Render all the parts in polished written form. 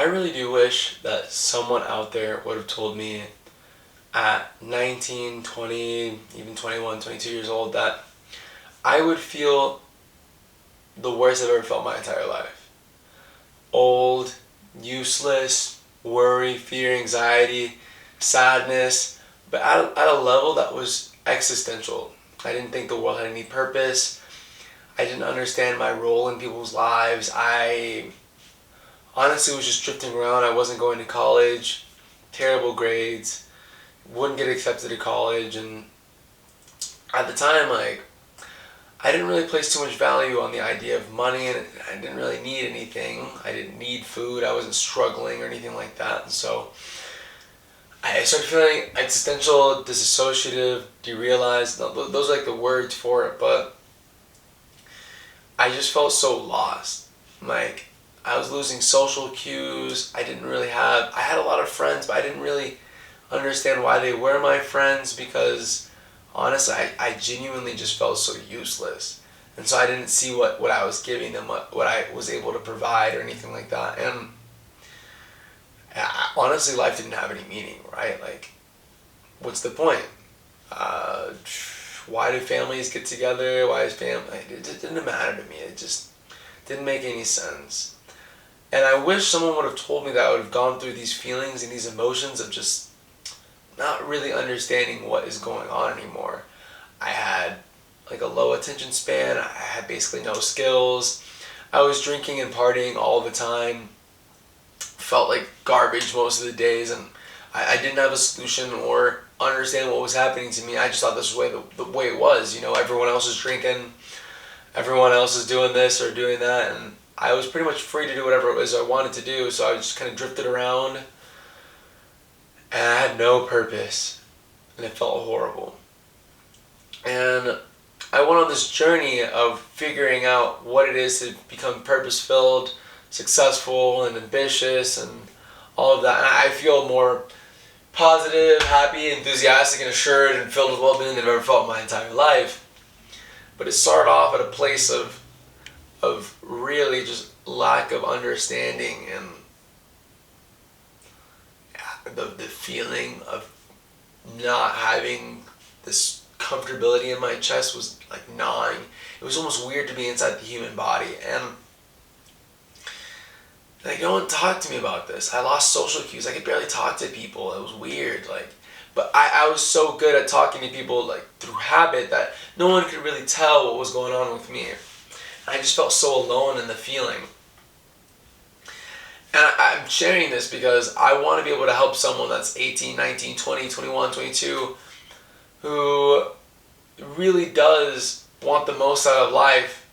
I really do wish that someone out there would have told me at 19, 20, even 21, 22 years old that I would feel the worst I've ever felt my entire life. Old, useless, worry, fear, anxiety, sadness, but at a level that was existential. I didn't think the world had any purpose. I didn't understand my role in people's lives. I honestly was just drifting around. I wasn't going to college, terrible grades, wouldn't get accepted to college, and at the time, I didn't really place too much value on the idea of money, and I didn't really need anything. I didn't need food. I wasn't struggling or anything like that, and so I started feeling existential, disassociative, derealized. Those are like the words for it, but I just felt so lost. Like, I was losing social cues. I had a lot of friends, but I didn't really understand why they were my friends because honestly, I genuinely just felt so useless. And so I didn't see what I was giving them, what I was able to provide or anything like that. And honestly, life didn't have any meaning, right? Like, what's the point? Why do families get together? Why is family? It didn't matter to me. It just didn't make any sense. And I wish someone would have told me that I would have gone through these feelings and these emotions of just not really understanding what is going on anymore. I had like a low attention span. I had basically no skills. I was drinking and partying all the time. Felt like garbage most of the days, and I didn't have a solution or understand what was happening to me. I just thought this was the way it was. You know, everyone else is drinking, everyone else is doing this or doing that, and I was pretty much free to do whatever it was I wanted to do. So I just kind of drifted around, and I had no purpose, and it felt horrible. And I went on this journey of figuring out what it is to become purpose-filled, successful, and ambitious, and all of that. And I feel more positive, happy, enthusiastic, and assured, and filled with well-being than I've ever felt in my entire life. But it started off at a place of really just lack of understanding, and the feeling of not having this comfortability in my chest was like gnawing. It was almost weird to be inside the human body, and like no one talked to me about this. I lost social cues. I could barely talk to people. It was weird. But I was so good at talking to people like through habit that no one could really tell what was going on with me. I just felt so alone in the feeling. And I'm sharing this because I want to be able to help someone that's 18, 19, 20, 21, 22 who really does want the most out of life,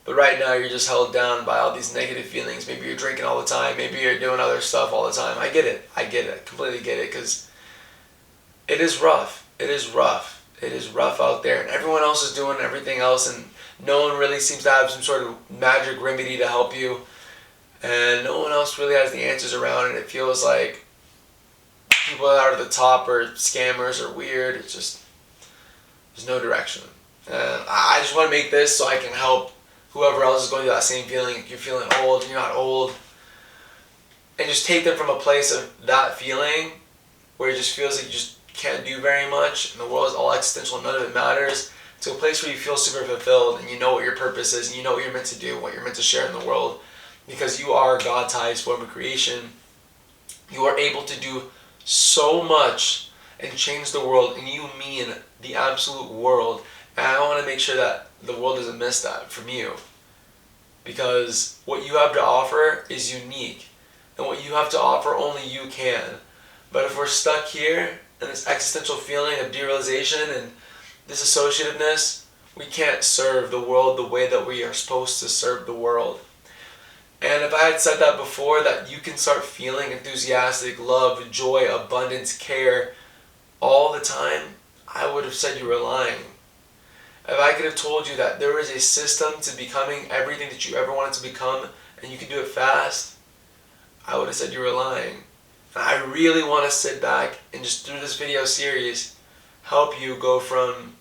but right now you're just held down by all these negative feelings. Maybe you're drinking all the time. Maybe you're doing other stuff all the time. I get it. I completely get it, because it is rough. It is rough. It is rough out there, and everyone else is doing everything else, and no one really seems to have some sort of magic remedy to help you, and no one else really has the answers around, and it feels like people that are at the top are scammers or weird. It's just, there's no direction. And I just want to make this so I can help whoever else is going through that same feeling. If you're feeling old, you're not old, and just take them from a place of that feeling where it just feels like you just can't do very much and the world is all existential and none of it matters, to a place where you feel super fulfilled and you know what your purpose is and you know what you're meant to do, what you're meant to share in the world, because you are God's highest form of creation. You are able to do so much and change the world, and you mean the absolute world. And I want to make sure that the world doesn't miss that from you, because what you have to offer is unique, and what you have to offer only you can. But if we're stuck here in this existential feeling of derealization and disassociativeness, we can't serve the world the way that we are supposed to serve the world. And if I had said that before, that you can start feeling enthusiastic, love, joy, abundance, care all the time, I would have said you were lying. If I could have told you that there is a system to becoming everything that you ever wanted to become and you can do it fast, I would have said you were lying. And I really want to sit back and just through this video series help you go from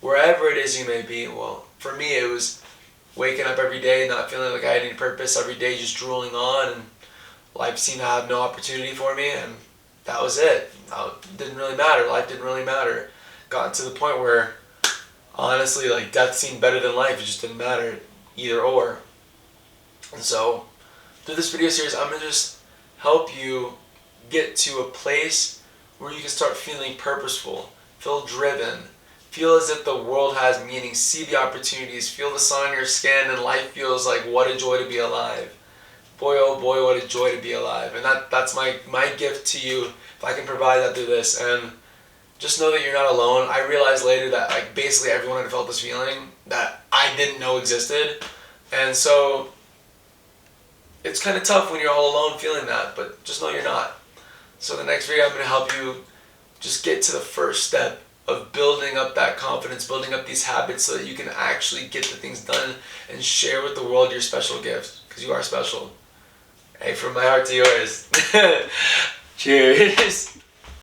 wherever it is you may be. Well, for me it was waking up every day not feeling like I had any purpose, every day just drooling on and life seemed to have no opportunity for me, and that was it. It didn't really matter. Life didn't really matter. Gotten to the point where, honestly, like, death seemed better than life. It just didn't matter, either or. And so, through this video series, I'm going to just help you get to a place where you can start feeling purposeful, feel driven, feel as if the world has meaning, see the opportunities, feel the sun on your skin, and life feels like what a joy to be alive. Boy, oh boy, what a joy to be alive. And that's my gift to you, if I can provide that through this. And just know that you're not alone. I realized later that, like, basically everyone had felt this feeling that I didn't know existed. And so it's kind of tough when you're all alone feeling that, but just know you're not. So the next video, I'm going to help you just get to the first step of building up that confidence, building up these habits so that you can actually get the things done and share with the world your special gift, because you are special. Hey, from my heart to yours. Cheers.